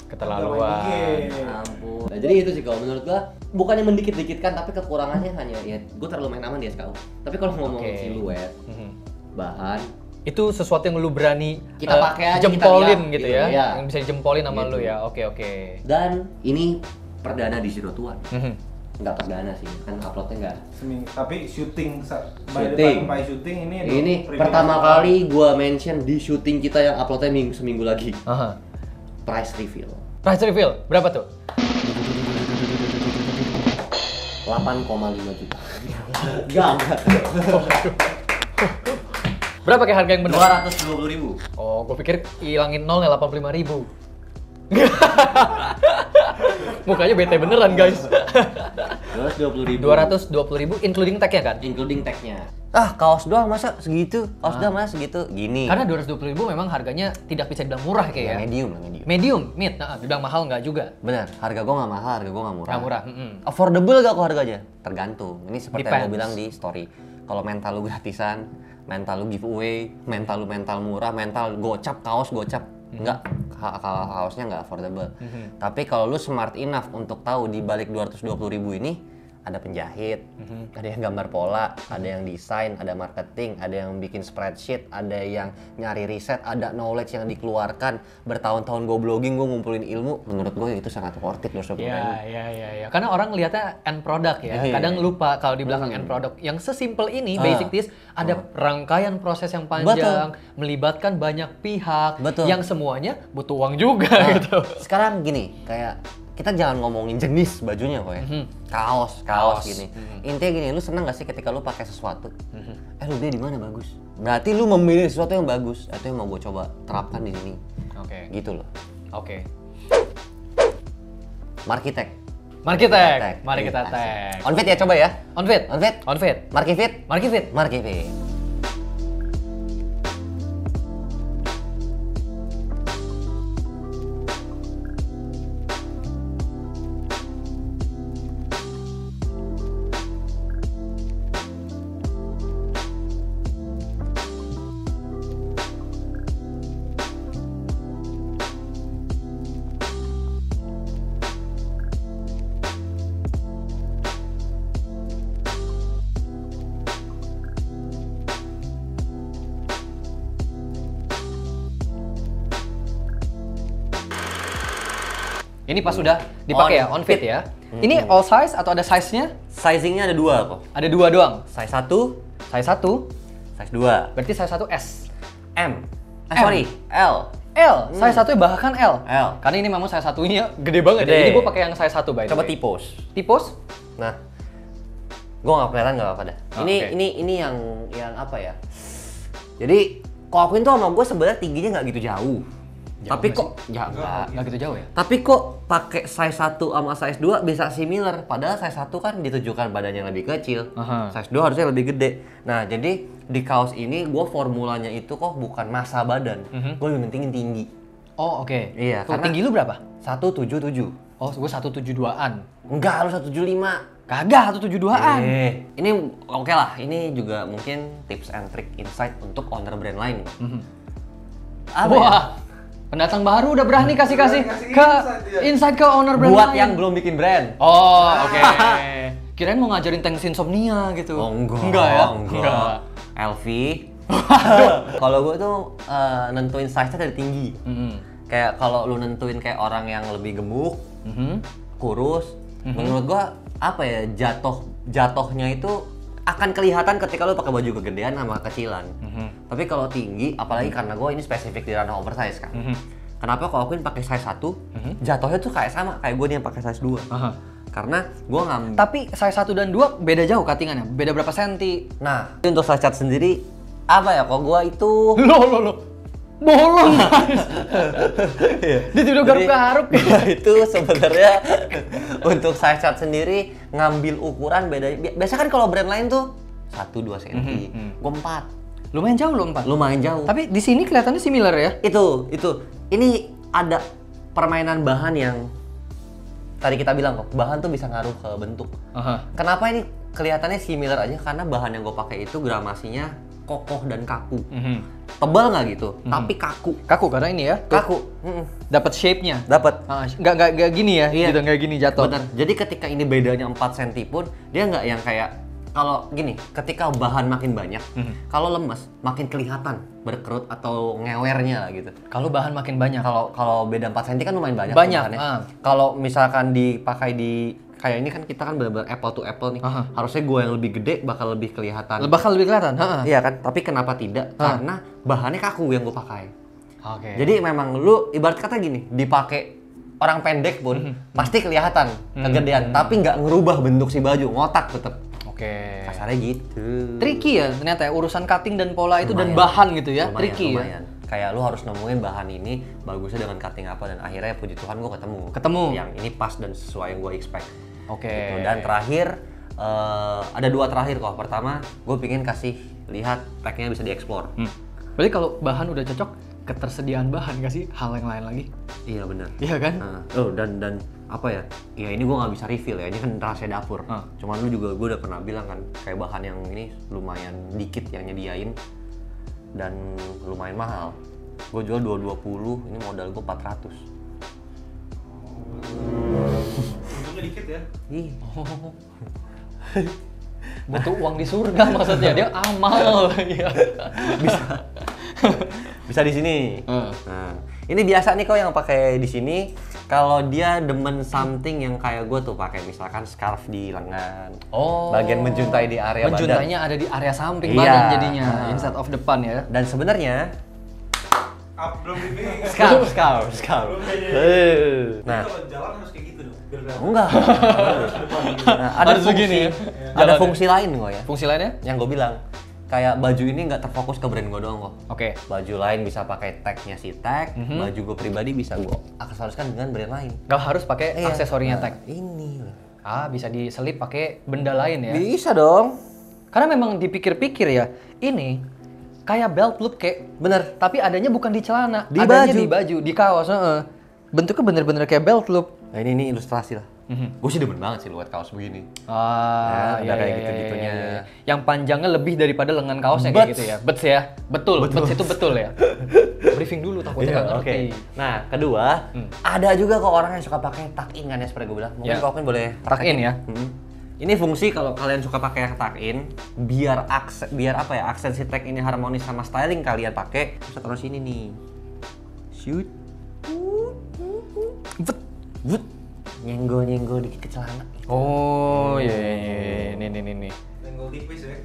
B: Keterlaluan.
C: Ampun. Nah, jadi itu sih kalau menurut gua bukannya mendikit-dikitkan tapi kekurangannya hanya ya gua terlalu main aman di SKU. Tapi kalau ngomongin siluet, bahan
B: itu sesuatu yang lu berani
C: kita pakai aja,
B: jempolin
C: kita
B: gitu
C: lihat,
B: ya. Yang bisa dijempolin sama lu ya. Oke.
C: Dan ini perdana di Zero to One. Nggak perdana sih, kan uploadnya nggak.
A: Tapi syuting syuting
C: ini pertama kali gua mention di syuting kita yang uploadnya seminggu lagi. Price reveal
B: berapa tuh?
C: 8,5 juta. Enggak.
B: Berapa kayak harga yang benar?
C: 220.000.
B: Oh, gue pikir hilangin nol ya 85.000. Mukanya bete beneran guys.
C: 220.000.
B: 220.000 including tag-nya kan?
C: Including tag-nya. Kaos doang masa segitu? Gini.
B: Karena 220.000 memang harganya tidak bisa dibilang murah kayak ya. Medium, mid. Dibilang mahal nggak juga.
C: Benar, harga gua nggak mahal, harga gua nggak murah.
B: Nggak murah.
C: Affordable gak kok harganya? Tergantung. Ini seperti yang
B: Depends.
C: gua bilang di story. Kalau mental lu gratisan, mental lu giveaway, mental murah, mental gocap, kaos gocap. Enggak, kaosnya nggak affordable. Tapi kalau lu smart enough untuk tahu di balik 220.000 ini ada penjahit, ada yang gambar pola, ada yang desain, ada marketing, ada yang bikin spreadsheet, ada yang nyari riset, ada knowledge yang dikeluarkan. Bertahun-tahun gue blogging, gue ngumpulin ilmu. Menurut gue itu sangat worth it.
B: Iya. Karena orang lihatnya end product ya. Kadang lupa kalau di belakang end product. Yang sesimpel ini, basic this, ada rangkaian proses yang panjang, melibatkan banyak pihak, yang semuanya butuh uang juga gitu.
C: Sekarang gini, kayak kita jangan ngomongin jenis bajunya kok ya. Kaos gini. Intinya gini, lu seneng gak sih ketika lu pakai sesuatu? Lu beli di mana bagus? Berarti lu memilih sesuatu yang bagus. Itu yang mau gue coba terapkan di sini. Gitu loh. Markitek.
B: Markitek. Mari kita tag.
C: On fit ya, coba ya.
B: On fit.
C: On fit.
B: On fit.
C: Markifit.
B: Markifit.
C: Markifit.
B: Ini pas sudah dipakai ya, on fit ya. Ini all size atau ada size-nya?
C: Sizingnya ada 2 kok.
B: Ada 2 doang.
C: Size 1,
B: Size 1,
C: size 2.
B: berarti size 1 S.
C: M.
B: M.
C: Sorry, L.
B: L, size 1 bahkan L.
C: L.
B: Karena ini memang size 1-nya gede banget
C: Gede.
B: ya. Ini gue pakai yang size 1 by the
C: Coba
B: way.
C: tipos.
B: Tipos?
C: Nah, gue nggak kelihatan nggak apa-apa dah.
B: Oke.
C: Ini yang apa ya? Jadi, kok akuin tuh sama gue sebenarnya tingginya nggak gitu jauh. Tapi kok ya
B: Nggak gitu jauh ya?
C: Tapi kok pakai size 1 sama size 2 bisa similar? Padahal size 1 kan ditujukan badannya yang lebih kecil.
B: Aha.
C: Size 2 harusnya lebih gede. Nah, jadi di kaos ini gue formulanya itu kok bukan massa badan. Gue lebih pentingin tinggi.
B: Oh oke.
C: Iya,
B: Tuh,
C: karena-
B: tinggi lu berapa?
C: 177.
B: Oh, gue 172-an.
C: Enggak, lu 175.
B: Kagak, 172-an.
C: Ini oke lah. Ini juga mungkin tips and trick insight untuk owner brand lain. Apa ya?
B: Wah, pendatang baru udah berani kasih-kasih
A: Kasih
B: ke
A: insight dia.
B: insight ke owner brand
C: Buat
B: lain.
C: yang belum bikin brand.
B: Oh, oke. Kirain mau ngajarin tank insomnia gitu.
C: Oh enggak.
B: Enggak ya?
C: Enggak. LV. Kalau gue tuh nentuin size-nya dari tinggi. Kayak kalau lu nentuin kayak orang yang lebih gemuk, kurus, menurut gua apa ya, jatohnya itu akan kelihatan ketika lu pakai baju kegedean sama kecilan. Tapi kalau tinggi, apalagi karena gua ini spesifik di ranah oversize kan. Kenapa kalau akuin pakai size 1, jatuhnya tuh kayak sama kayak gua nih yang pakai size 2. Karena gua ngambil.
B: Tapi size 1 dan 2 beda jauh cuttingannya. Beda berapa senti?
C: Nah, untuk size chart sendiri apa ya? Kok gua itu
B: Loh. Bolong guys. Dia tidak garuk-garuk.
C: Gua itu sebenarnya untuk size chart sendiri ngambil ukuran beda. Biasa kan kalau brand lain tuh 1-2 cm, gua 4.
B: Lumayan jauh loh 4.
C: Lumayan jauh.
B: Tapi di sini kelihatannya similar ya.
C: Itu. Ini ada permainan bahan yang tadi kita bilang kok, bahan tuh bisa ngaruh ke bentuk. Kenapa ini kelihatannya similar aja? Karena bahan yang gue pakai itu gramasinya kokoh dan kaku. Tebal nggak gitu, tapi kaku.
B: Kaku karena ini ya.
C: Kaku.
B: Dapat shape-nya.
C: Dapat.
B: Nggak gini ya.
C: Iya.
B: Gitu, nggak gini jatuh.
C: Bener. Jadi ketika ini bedanya 4 cm pun dia nggak yang kayak kalau gini, ketika bahan makin banyak, kalau lemes makin kelihatan berkerut atau ngewernya gitu.
B: Kalau bahan makin banyak.
C: Kalau beda 4 cm kan lumayan banyak.
B: Banyak,
C: bahannya. Kalau misalkan dipakai di kayak ini kan kita kan benar-benar apple to apple nih. Harusnya gue yang lebih gede bakal lebih kelihatan.
B: Bakal lebih kelihatan.
C: Iya kan? Tapi kenapa tidak? Karena bahannya kaku yang gue pakai.
B: Oke.
C: Jadi memang lu ibarat kata gini, dipakai orang pendek pun pasti kelihatan kegedean, tapi nggak ngerubah bentuk si baju, ngotak tetep.
B: Oke.
C: Kasarnya gitu.
B: Tricky ya ternyata ya urusan cutting dan pola itu dan
C: Lumayan.
B: bahan gitu ya.
C: Lumayan,
B: Tricky ya.
C: lumayan. Kayak lu harus nemuin bahan ini bagusnya dengan cutting apa, dan akhirnya puji Tuhan gue ketemu. Yang ini pas dan sesuai yang gue expect.
B: Oke.
C: Gitu. Dan terakhir ada 2 terakhir kok. Pertama, gue pengen kasih lihat packnya bisa dieksplor.
B: Berarti kalau bahan udah cocok, ketersediaan bahan nggak sih hal yang lain lagi?
C: Iya benar.
B: Iya kan?
C: Dan apa ya? Ya ini gue nggak bisa reveal ya. Ini kan rahasia dapur. Cuman lu juga gue udah pernah bilang kan, kayak bahan yang ini lumayan dikit yang nyediain dan lumayan mahal. Gue jual 220, ini modal gue 400.
A: Untungnya dikit ya.
C: Ih.
B: Butuh uang di surga maksudnya, dia amal. Iya.
C: Bisa di sini. Nah, ini biasa nih kok yang pakai di sini. Kalau dia demen something yang kayak gue tuh pakai misalkan scarf di lengan. Bagian menjuntai di area badan.
B: Menjuntainya ada di area samping
C: Iya.
B: badan jadinya, instead of depan ya.
C: Dan sebenarnya
A: Belum briefing.
C: scarf.
A: Nah,
C: Nah,
A: kalau jalan harus kayak gitu dong. Biar kelihatan.
C: enggak. Nah, ada
B: Harus
C: fungsi,
B: begini ya,
C: ada
B: jalannya.
C: fungsi lain kok ya.
B: Fungsi lainnya?
C: Yang gue bilang, kayak baju ini nggak terfokus ke brand gue doang kok.
B: Oke.
C: Baju lain bisa pakai tagnya si tag, baju gue pribadi bisa gue aksesoriskan dengan brand lain.
B: Gak harus pakai aksesorinya tag.
C: Ini loh.
B: Bisa diselip pakai benda lain ya.
C: Bisa dong.
B: Karena memang dipikir-pikir ya, ini kayak belt loop kayak
C: Bener.
B: tapi adanya bukan di celana,
C: Di
B: adanya
C: baju.
B: di baju, di kaos. Bentuknya bener-bener kayak belt loop.
C: Nah ini ilustrasi lah. Gue sih demen banget sih liat kaos begini.
B: Iya,
C: kayak
B: iya,
C: gitu-gitunya.
B: iya. Yang panjangnya lebih daripada lengan kaosnya kayak gitu ya. Bets ya. Betul. Bets itu betul ya. Briefing dulu takutnya nggak ngerti.
C: Nah kedua, ada juga kok orang yang suka pakai tuck in kan ya seperti gue bilang. Mungkin kau kan boleh
B: Tuck in ya.
C: Ini fungsi kalau kalian suka pakai tuck in, biar aksen si tag ini harmonis sama styling kalian pakai, bisa taruh sini nih. Shoot. Wut. Nyenggol dikit ke celana.
B: Oh, iya. Ini.
A: Nyenggol tipis ya.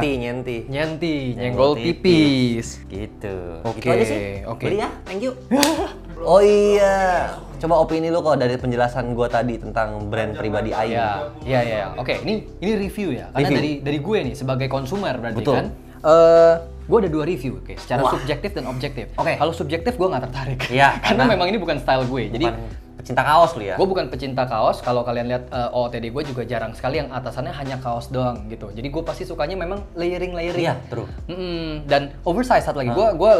C: Nyenti.
B: Nyenggol tipis.
C: Gitu.
B: Oke,
C: Gitu aja sih.
B: oke.
C: Beli ya, thank you. Oh iya, coba opini lu kok dari penjelasan gua tadi tentang brand pribadi Aing.
B: Iya. Oke, ini review ya. Karena dari gue nih sebagai konsumer berarti
C: Betul.
B: kan. Gue ada 2 review, secara subjektif dan objektif.
C: Oke.
B: Kalau subjektif gue nggak tertarik.
C: Iya,
B: Karena memang ini bukan style gue. Jadi
C: pecinta kaos lu ya.
B: gue bukan pecinta kaos. Kalau kalian lihat OOTD gue juga jarang sekali yang atasannya hanya kaos doang gitu. Jadi gue pasti sukanya memang layering.
C: Iya, true.
B: Dan oversize satu lagi. Gue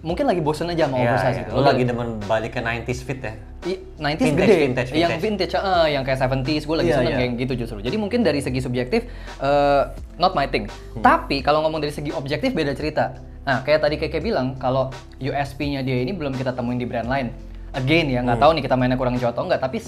B: mungkin lagi bosen aja sama oversize gitu.
C: Lu lagi demen balik ke 90s fit ya?
B: 90s
C: Vintage,
B: gede,
C: vintage.
B: yang vintage, yang kayak 70s, gue lagi seneng kayak gitu justru. Jadi mungkin dari segi subjektif, not my thing. Tapi kalau ngomong dari segi objektif beda cerita. Nah, kayak tadi Keke bilang, kalau USP-nya dia ini belum kita temuin di brand lain. Again ya, nggak tahu nih kita mainnya kurang jauh atau enggak, tapi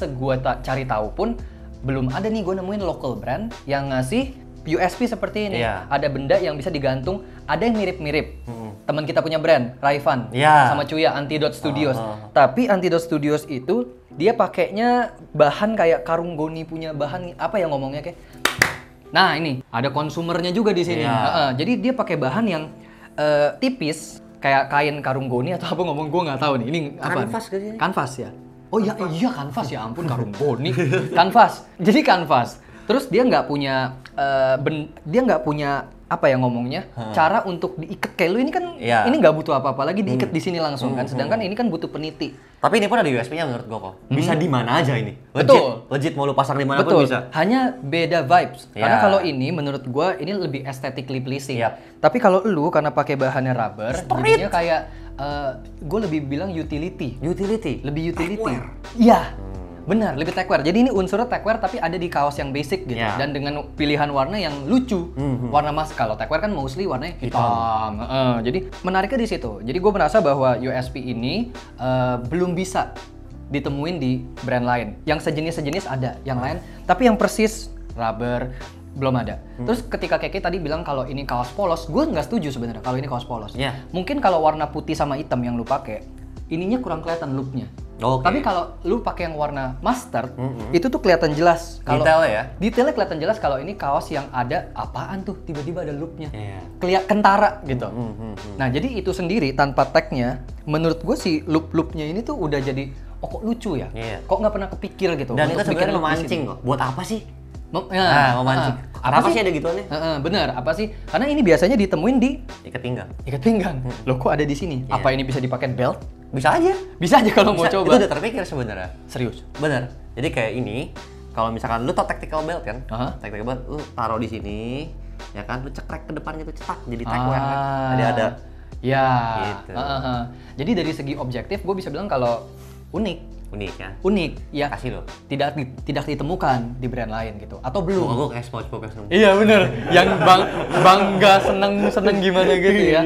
B: cari tahu pun, belum ada nih gue nemuin local brand yang ngasih USP seperti ini. Ada benda yang bisa digantung, ada yang mirip-mirip. Teman kita punya brand, Raifan, sama Cuya, Antidote Studios. Tapi Antidote Studios itu dia pakainya bahan kayak karung goni punya bahan apa yang ngomongnya kayak. Nah ini ada konsumernya juga di sini. Jadi dia pakai bahan yang tipis kayak kain karung goni atau apa ngomong gue nggak tahu nih. Ini apa?
C: Kanvas kayaknya.
B: Kanvas ya. Oh iya kanvas ya ampun karung goni. Kanvas. Jadi kanvas. Terus dia nggak punya apa ya ngomongnya cara untuk diikat kayak lu ini kan ini nggak butuh apa-apa lagi diikat di sini langsung kan, sedangkan ini kan butuh peniti.
C: Tapi ini pun ada USP-nya menurut gua kok. Bisa di mana aja ini. Legit mau lu pasang di mana pun bisa.
B: Hanya beda vibes. Karena kalau ini menurut gua ini lebih aesthetically pleasing. Tapi kalau lu karena pakai bahannya rubber, jadinya kayak gue lebih bilang utility. Lebih utility. Iya. Benar, lebih techwear. Jadi ini unsurnya techwear tapi ada di kaos yang basic gitu. Dan dengan pilihan warna yang lucu. Warna kalau techwear kan mostly warnanya hitam. Jadi menariknya di situ. Jadi gue merasa bahwa USP ini belum bisa ditemuin di brand lain. Yang sejenis ada, yang lain. Tapi yang persis rubber belum ada. Terus ketika Keke tadi bilang kalau ini kaos polos, gue nggak setuju sebenarnya kalau ini kaos polos. Mungkin kalau warna putih sama hitam yang lu pakai, ininya kurang kelihatan looknya. Tapi kalau lu pakai yang warna mustard, itu tuh kelihatan jelas. Detailnya kelihatan jelas kalau ini kaos yang ada apaan tuh tiba-tiba ada loopnya, kelihatan kentara gitu. Nah jadi itu sendiri tanpa tagnya, menurut gue si loopnya ini tuh udah jadi kok lucu ya, kok nggak pernah kepikir gitu.
C: Dan itu sebenarnya memancing kok. Buat apa sih? Memancing. Apa sih ada gituannya?
B: Bener, apa sih? Karena ini biasanya ditemuin di
C: ikat pinggang.
B: Loh kok ada di sini? Apa ini bisa dipakai belt?
C: Bisa aja
B: kalau mau coba.
C: Itu udah terpikir sebenarnya.
B: Serius?
C: Bener. Jadi kayak ini, kalau misalkan lu tau tactical belt kan? Tactical belt lu taruh di sini, ya kan? Lu cekrek ke depan gitu, cetak jadi techwear kan? Jadi ada.
B: Ya.
C: Gitu.
B: Jadi dari segi objektif, gue bisa bilang kalau unik ya.
C: Kasih lo.
B: Tidak ditemukan di brand lain gitu atau belum.
C: Gue kayak SpongeBob.
B: Iya bener. Yang bangga seneng gimana gitu ya.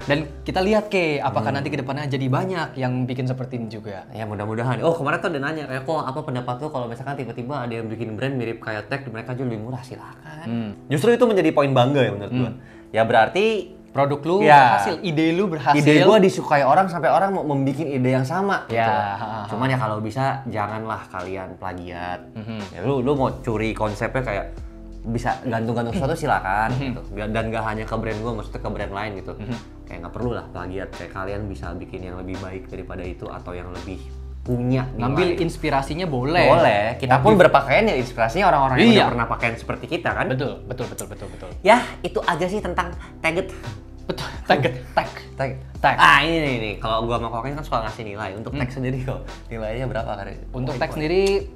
B: Dan kita lihat apakah nanti kedepannya jadi banyak yang bikin seperti ini juga.
C: Ya mudah-mudahan. Oh kemarin tuh ada nanya kayak kok apa pendapat lu kalau misalkan tiba-tiba ada yang bikin brand mirip kayak tag mereka jual lebih murah, silakan. Justru itu menjadi poin bangga ya menurut gua. Ya berarti
B: produk lu berhasil, ide lu berhasil.
C: Ide gua disukai orang sampai orang mau membuat ide yang sama gitu.
B: Cuman
C: ya kalau bisa janganlah kalian plagiat. Ya, lu mau curi konsepnya kayak bisa gantung-gantung sesuatu silakan gitu. Dan gak hanya ke brand gua, maksudnya ke brand lain gitu. Kayak nggak perlu lah plagiat, kayak kalian bisa bikin yang lebih baik daripada itu atau yang lebih punya.
B: Ngambil inspirasinya boleh.
C: Boleh. Kita pun berpakaian ya inspirasinya orang-orang yang udah pernah pakaian seperti kita kan.
B: Betul.
C: Ya, itu aja sih tentang tagged.
B: Betul. Tag.
C: Ah, ini nih. Kalau gua sama Koken kan suka ngasih nilai. Untuk tag sendiri kok. Nilainya berapa kali?
B: Untuk tag sendiri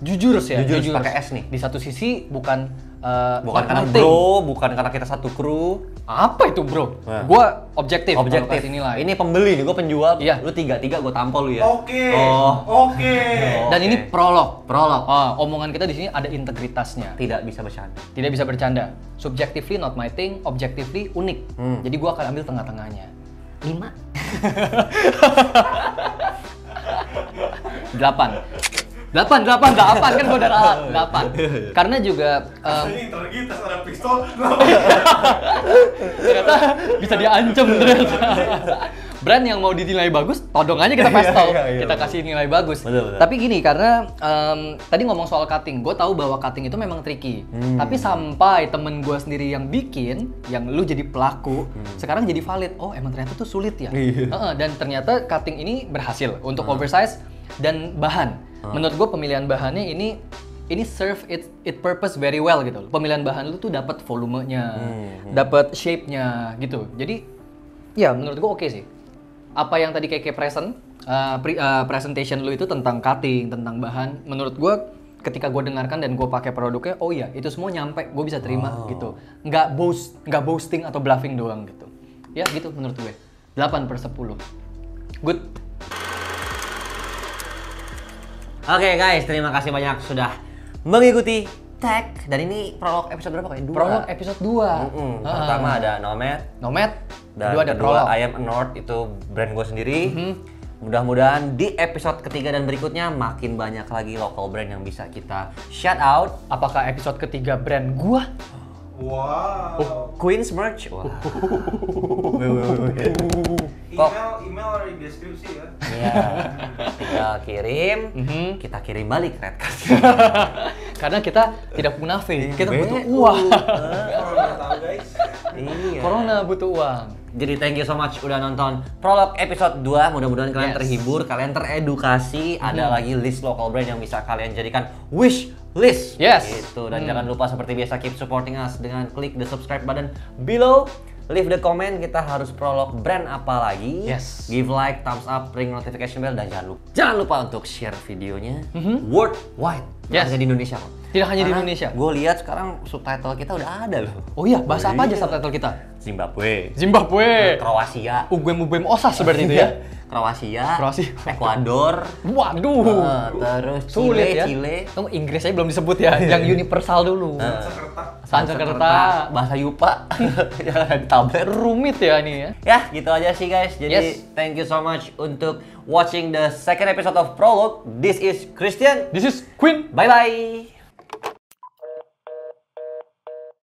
C: Jujur
B: ya.
C: Jujur pakai S nih.
B: Di satu sisi bukan
C: karena bro, bukan karena kita satu kru.
B: Apa itu bro?
C: Nah.
B: Gua objektif.
C: Objektif.
B: Nilai.
C: Ini pembeli nih, gua penjual.
B: Iya.
C: Lu 3-3 gua tampol lu ya.
A: Oke.
B: Dan ini prolog.
C: Prolog.
B: Omongan kita di sini ada integritasnya.
C: Tidak bisa bercanda.
B: Tidak bisa bercanda. Subjectively not my thing, objectively unik. Jadi gua akan ambil tengah-tengahnya. 5. 8 kan gua udah ralat. 8. Karena juga
A: Ini tergitas ada pistol.
B: ternyata bisa diancam ternyata. Brand yang mau dinilai bagus, todong aja kita pistol. Kita kasih nilai bagus.
C: Betul.
B: Tapi gini, karena tadi ngomong soal cutting, gue tahu bahwa cutting itu memang tricky. Tapi sampai temen gue sendiri yang bikin, yang lu jadi pelaku, sekarang jadi valid. Oh, emang ternyata tuh sulit ya. Dan ternyata cutting ini berhasil untuk oversize dan bahan. Menurut gue pemilihan bahannya ini serve it purpose very well gitu. Pemilihan bahan lu tuh dapat volumenya, dapat shape-nya gitu. Jadi ya menurut gue oke sih. Apa yang tadi kayak presentation lu itu tentang cutting, tentang bahan, menurut gue ketika gue dengarkan dan gue pakai produknya, oh iya itu semua nyampe, gue bisa terima gitu. Nggak boasting atau bluffing doang gitu. Ya gitu menurut gue. 8/10. Good.
C: Oke guys, terima kasih banyak sudah mengikuti tag. Dan ini prolog episode berapa kayak? 2.
B: Prolog episode 2.
C: Pertama ada Nomad. Dan
B: Kedua ada prolog.
C: I Am a North, itu brand gue sendiri. Mudah-mudahan di episode ketiga dan berikutnya makin banyak lagi local brand yang bisa kita shout out.
B: Apakah episode ketiga brand gua?
A: Wow.
C: Queen's Merch. Wah.
A: Email ada di deskripsi ya.
C: Iya. Tinggal kirim, kita kirim balik red card.
B: Karena kita tidak munafik, kita butuh uang.
A: Corona tahu guys.
C: Iya.
B: Corona butuh uang.
C: Jadi thank you so much udah nonton prolog episode 2. Mudah-mudahan kalian terhibur, kalian teredukasi. Ada lagi list local brand yang bisa kalian jadikan wish list.
B: Yes.
C: Gitu. Dan jangan lupa seperti biasa keep supporting us dengan klik the subscribe button below. Leave the comment, kita harus prolog brand apa lagi.
B: Yes.
C: Give like, thumbs up, ring notification bell, dan jangan lupa untuk share videonya worldwide.
B: Yes.
C: Hanya di Indonesia kok.
B: Tidak hanya di Indonesia.
C: Gue lihat sekarang subtitle kita udah ada loh.
B: Oh iya, bahasa apa aja subtitle kita?
C: Zimbabwe,
B: Kroasia,
C: Kroasia,
B: Ugem Osas seperti itu ya.
C: Kroasia,
B: Kroasia.
C: Ekuador,
B: Waduh.
C: terus
B: Sulit ya.
C: Chile,
B: Tunggu, Inggris aja belum disebut ya, yang universal dulu. Sanskerta,
C: bahasa Yupa, jangan tablet.
B: rumit ya ini ya.
C: Ya, gitu aja sih guys. Jadi thank you so much untuk watching the second episode of Prolog. This is Christian.
B: This is Queen.
C: Bye bye.